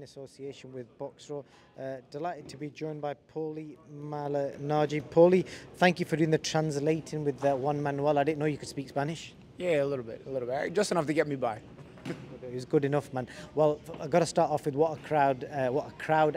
association with Boxro. Delighted to be joined by Pauli Malignaggi. Pauli, thank you for doing the translating with Juan Manuel. I didn't know you could speak Spanish. Yeah, a little bit. Just enough to get me by. It was good enough, man. Well, I've got to start off with what a crowd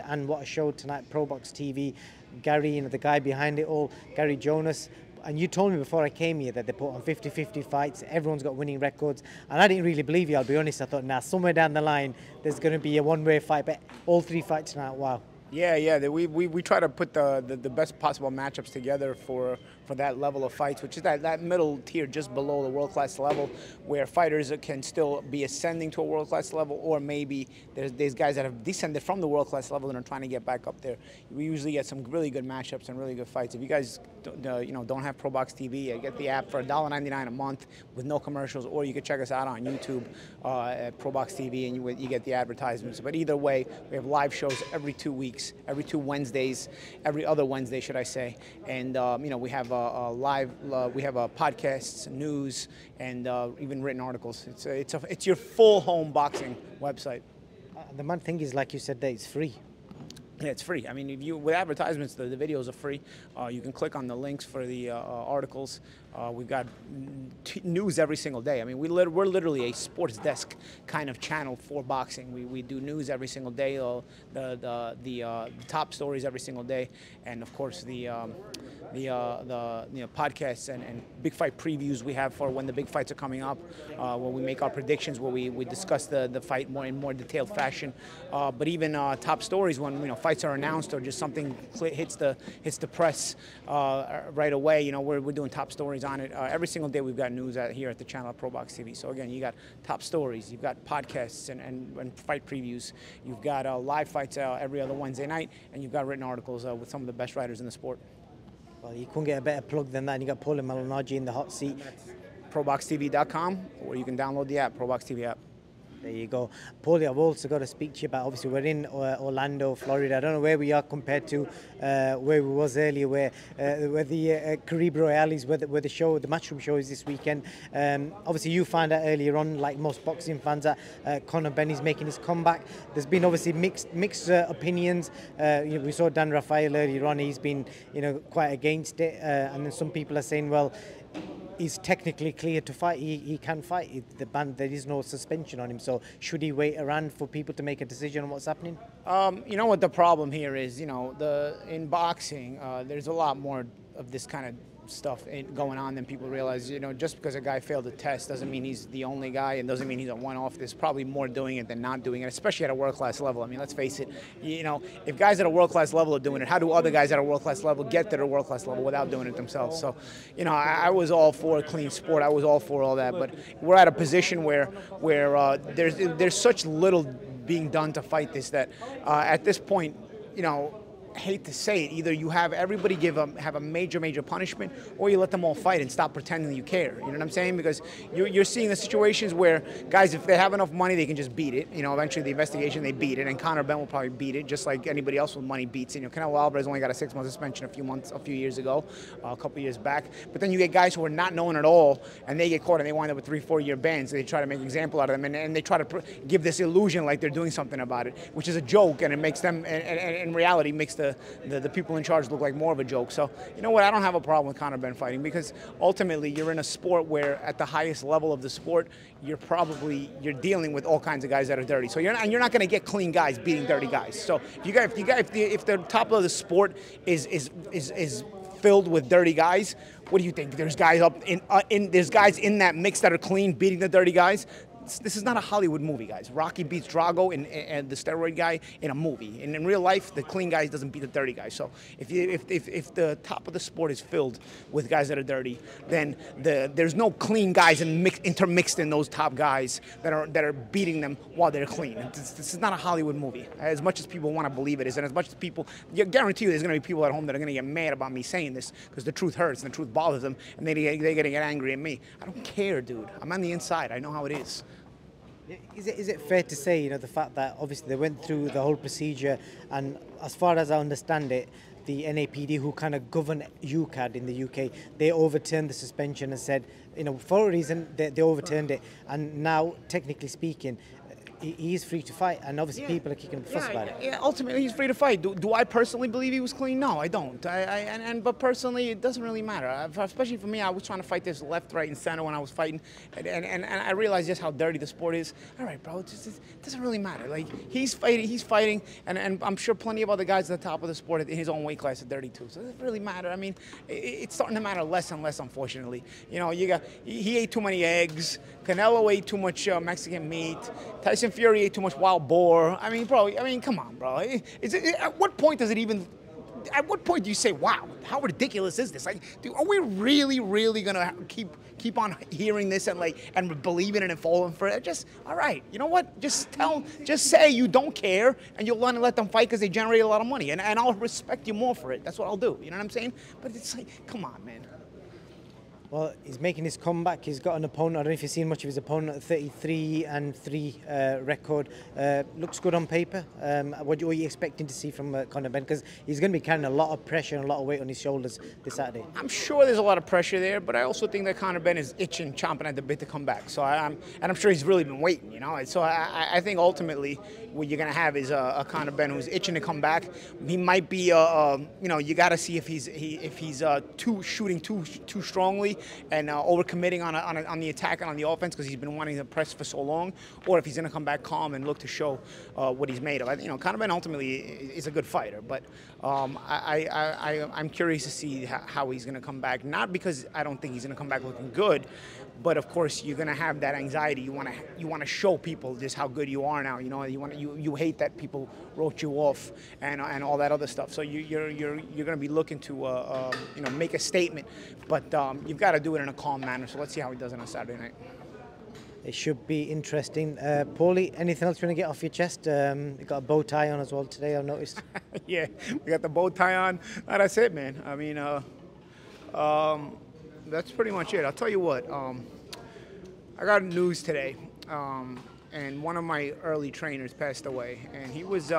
and what a show tonight, Pro Box TV. Gary, the guy behind it all, Gary Jonas. And you told me before I came here that they put on 50-50 fights, everyone's got winning records, and I didn't really believe you, I'll be honest. I thought, nah, somewhere down the line there's going to be a one-way fight, but all three fights tonight, wow. Yeah. We try to put the best possible matchups together for that level of fights, which is that middle tier just below the world-class level, where fighters can still be ascending to a world-class level, or maybe there's guys that have descended from the world-class level and are trying to get back up there. We usually get some really good matchups and really good fights. If you guys don't have Pro Box TV, get the app for $1.99 a month with no commercials, or you can check us out on YouTube at Pro Box TV, and you get the advertisements. But either way, we have live shows every 2 weeks, every 2 Wednesdays, every other Wednesday, should I say. And we have we have podcasts, news, and even written articles. It's your full home boxing website. The main thing is, like you said, that it's free. Yeah, it's free. I mean, with advertisements, the videos are free. You can click on the links for the articles. We've got news every single day. I mean, we're literally a sports desk kind of channel for boxing. We do news every single day, the top stories every single day, and of course the podcasts and big fight previews we have for when the big fights are coming up, where we make our predictions, where we discuss the fight in more detailed fashion. But even top stories when fights are announced or just something hits the press right away. We're doing top stories on it. Every single day we've got news here at the channel at Pro Box TV. So again, you got top stories, you've got podcasts and fight previews, you've got live fights every other Wednesday night, and you've got written articles with some of the best writers in the sport. Well, you couldn't get a better plug than that. And you got Pauli Malignaggi in the hot seat. ProBoxTV.com, or you can download the app, Pro Box TV app. There you go. Pauli, I've also got to speak to you about, obviously we're in Orlando, Florida. I don't know where we are compared to where we was earlier, where the Caribe Royale is, where the Matchroom show is this weekend. Obviously you found out earlier on, like most boxing fans, that CONOR BENN is making his comeback. There's been obviously mixed opinions. We saw Dan Rafael earlier on, he's been quite against it, and then some people are saying, well, he's technically clear to fight. He can fight. There is no suspension on him. So should he wait around for people to make a decision on what's happening? You know what the problem here is? In boxing, there's a lot more of this kind of stuff going on than people realize. Just because a guy failed a test doesn't mean he's the only guy, and doesn't mean he's a one-off. There's probably more doing it than not doing it, especially at a world-class level. I mean, let's face it. If guys at a world-class level are doing it, how do other guys at a world-class level get to the world-class level without doing it themselves? So, I was all for a clean sport. I was all for all that, but we're at a position where there's such little being done to fight this that at this point, hate to say it, either you have everybody have a major punishment, or you let them all fight and stop pretending you care. You know what I'm saying? Because you're seeing the situations where guys, if they have enough money, they can just beat it. Eventually the investigation, they beat it, and CONOR BENN will probably beat it, just like anybody else with money beats it. Canelo Alvarez only got a 6-month suspension a few years ago, a couple years back. But then you get guys who are not known at all, and they get caught and they wind up with 3-4 year bans. They try to make an example out of them, and they try to give this illusion like they're doing something about it, which is a joke, and it makes them, and in reality, makes the people in charge look like more of a joke. So, you know what, I don't have a problem with CONOR BENN fighting, because ultimately you're in a sport where at the highest level of the sport, you're dealing with all kinds of guys that are dirty. So you're not going to get clean guys beating dirty guys. So if the top of the sport is filled with dirty guys, what do you think? There's guys there's guys in that mix that are clean beating the dirty guys? This is not a Hollywood movie, guys. Rocky beats Drago and the steroid guy in a movie. And in real life, the clean guy doesn't beat the dirty guy. So if the top of the sport is filled with guys that are dirty, then there's no clean guys intermixed in those top guys that are beating them while they're clean. This is not a Hollywood movie. As much as people want to believe it is, and as much as people, I guarantee you, there's going to be people at home that are going to get mad about me saying this, because the truth hurts and the truth bothers them, and they're going to get angry at me. I don't care, dude. I'm on the inside. I know how it is. Is it fair to say, the fact that obviously they went through the whole procedure, and as far as I understand it, the NAPD, who kind of govern UCAD in the UK, they overturned the suspension and said, for a reason, they overturned it, and now, technically speaking, he's free to fight, and obviously people are kicking up a fuss about it. Yeah, ultimately he's free to fight. Do I personally believe he was clean? No, I don't. But personally, it doesn't really matter. Especially for me, I was trying to fight this left, right, and center when I was fighting, and I realized just how dirty the sport is. All right, bro, it doesn't really matter. Like, he's fighting, and I'm sure plenty of other guys at the top of the sport in his own weight class are dirty too. So it doesn't really matter. I mean, it's starting to matter less and less, unfortunately. You know, he ate too many eggs. Canelo ate too much Mexican meat. Tyson Fury ate too much wild boar. I mean, bro. I mean, come on, bro. At what point does it even? At what point do you say, "Wow, how ridiculous is this?" Like, dude, are we really gonna keep on hearing this and believing it and falling for it? Just all right. You know what? Just say you don't care, and you'll let them fight because they generate a lot of money, and I'll respect you more for it. That's what I'll do. You know what I'm saying? But it's like, come on, man. Well, he's making his comeback. He's got an opponent. I don't know if you've seen much of his opponent. 33-3 record. Looks good on paper. What are you expecting to see from Conor Benn? Because he's going to be carrying a lot of pressure and a lot of weight on his shoulders this Saturday. I'm sure there's a lot of pressure there, but I also think that Conor Benn is itching, chomping at the bit to come back. So I'm sure he's really been waiting. You know. So I think ultimately what you're going to have is a Conor Benn who's itching to come back. He might be you know, you got to see if he's shooting too strongly and overcommitting on the attack and on the offense because he's been wanting to press for so long, or if he's going to come back calm and look to show what he's made of. You know, Conor Benn ultimately is a good fighter, but I'm curious to see how he's going to come back. Not because I don't think he's going to come back looking good, but of course you're going to have that anxiety. You want to show people just how good you are now. You know, you hate that people wrote you off and all that other stuff. So you're going to be looking to you know, make a statement, but you've got to do it in a calm manner. So let's see how he does it on Saturday night. It should be interesting. Pauli, anything else you want to get off your chest? You got a bow tie on as well today, I've noticed. Yeah, we got the bow tie on. That's it, man. I mean, that's pretty much it. I'll tell you what. I got news today. And one of my early trainers passed away, and he was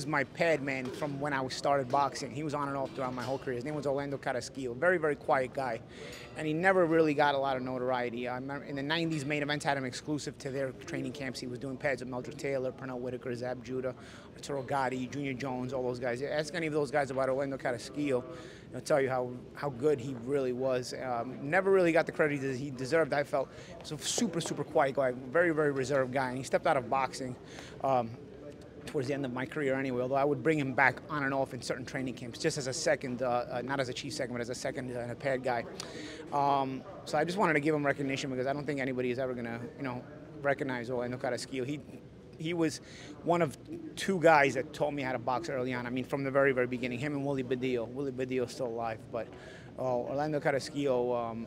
my pad man from when I started boxing. He was on and off throughout my whole career. His name was Orlando Carrasquillo, very, very quiet guy, and he never really got a lot of notoriety. I remember in the 90s, Main Events had him exclusive to their training camps. He was doing pads with Meldrick Taylor, Pernell Whitaker, Zab Judah, Arturo Gatti, Junior Jones, all those guys. Ask any of those guys about Orlando Carrasquillo. I'll tell you how good he really was. Never really got the credit he deserved, I felt. He was a super, super quiet guy, very, very reserved guy. And he stepped out of boxing towards the end of my career anyway, although I would bring him back on and off in certain training camps, just as a second, not as a chief second, but as a second and a pad guy. So I just wanted to give him recognition because I don't think anybody is ever going to, you know, recognize Orlando Carrasquillo. He was one of two guys that taught me how to box early on. I mean, from the very, very beginning. Him and Willie Badillo. Willie Badillo is still alive, but Orlando Carrasquillo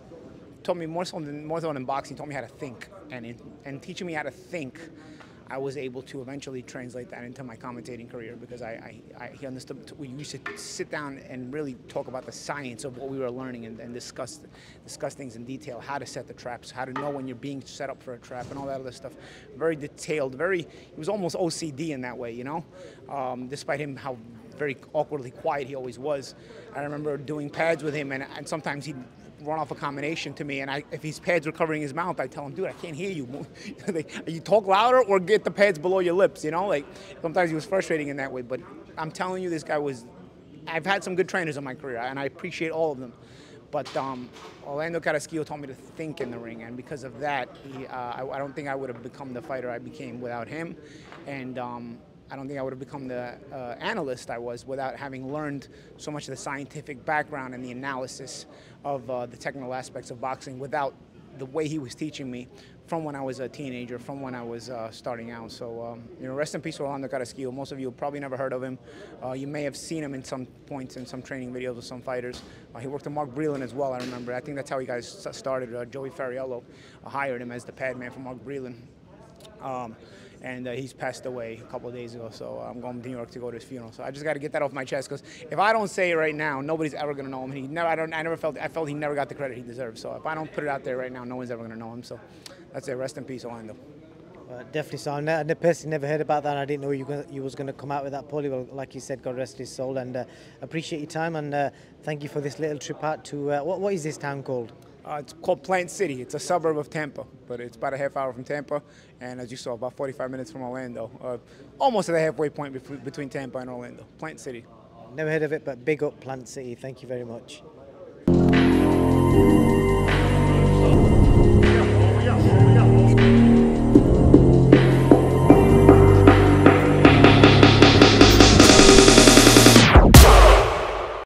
taught me more so than boxing. Taught me how to think, and teaching me how to think, I was able to eventually translate that into my commentating career because he understood. We used to sit down and really talk about the science of what we were learning and discuss things in detail, how to set the traps, how to know when you're being set up for a trap and all that other stuff. Very detailed, he was almost OCD in that way, you know, despite him how very awkwardly quiet he always was. I remember doing pads with him and sometimes he'd run off a combination to me, and if his pads were covering his mouth, I tell him, dude, I can't hear you. You talk louder or get the pads below your lips, you know? Like, sometimes he was frustrating in that way, but I'm telling you, this guy I've had some good trainers in my career, and I appreciate all of them. But Orlando Carrasquillo taught me to think in the ring, and because of that, I don't think I would have become the fighter I became without him, and I don't think I would have become the analyst I was without having learned so much of the scientific background and the analysis of the technical aspects of boxing without the way he was teaching me from when I was a teenager, from when I was starting out. So, you know, rest in peace, Orlando Carrasquillo. Most of you have probably never heard of him. You may have seen him in some points in some training videos with some fighters. He worked with Mark Breland as well, I remember. I think that's how you guys started. Joey Fariello hired him as the pad man for Mark Breland. And he's passed away a couple of days ago, so I'm going to New York to go to his funeral. So I just got to get that off my chest, because if I don't say it right now, nobody's ever going to know him. I felt he never got the credit he deserved. So if I don't put it out there right now, no one's ever going to know him. So that's it. Rest in peace, Orlando. Definitely so. I personally never heard about that, and I didn't know you was going to come out with that, Pauli. Well, like you said, God rest his soul, and appreciate your time, and thank you for this little trip out to, what is this town called? It's called Plant City. It's a suburb of Tampa, but it's about a half hour from Tampa, and as you saw, about 45 minutes from Orlando. Almost at the halfway point between Tampa and Orlando. Plant City. Never heard of it, but big up Plant City. Thank you very much.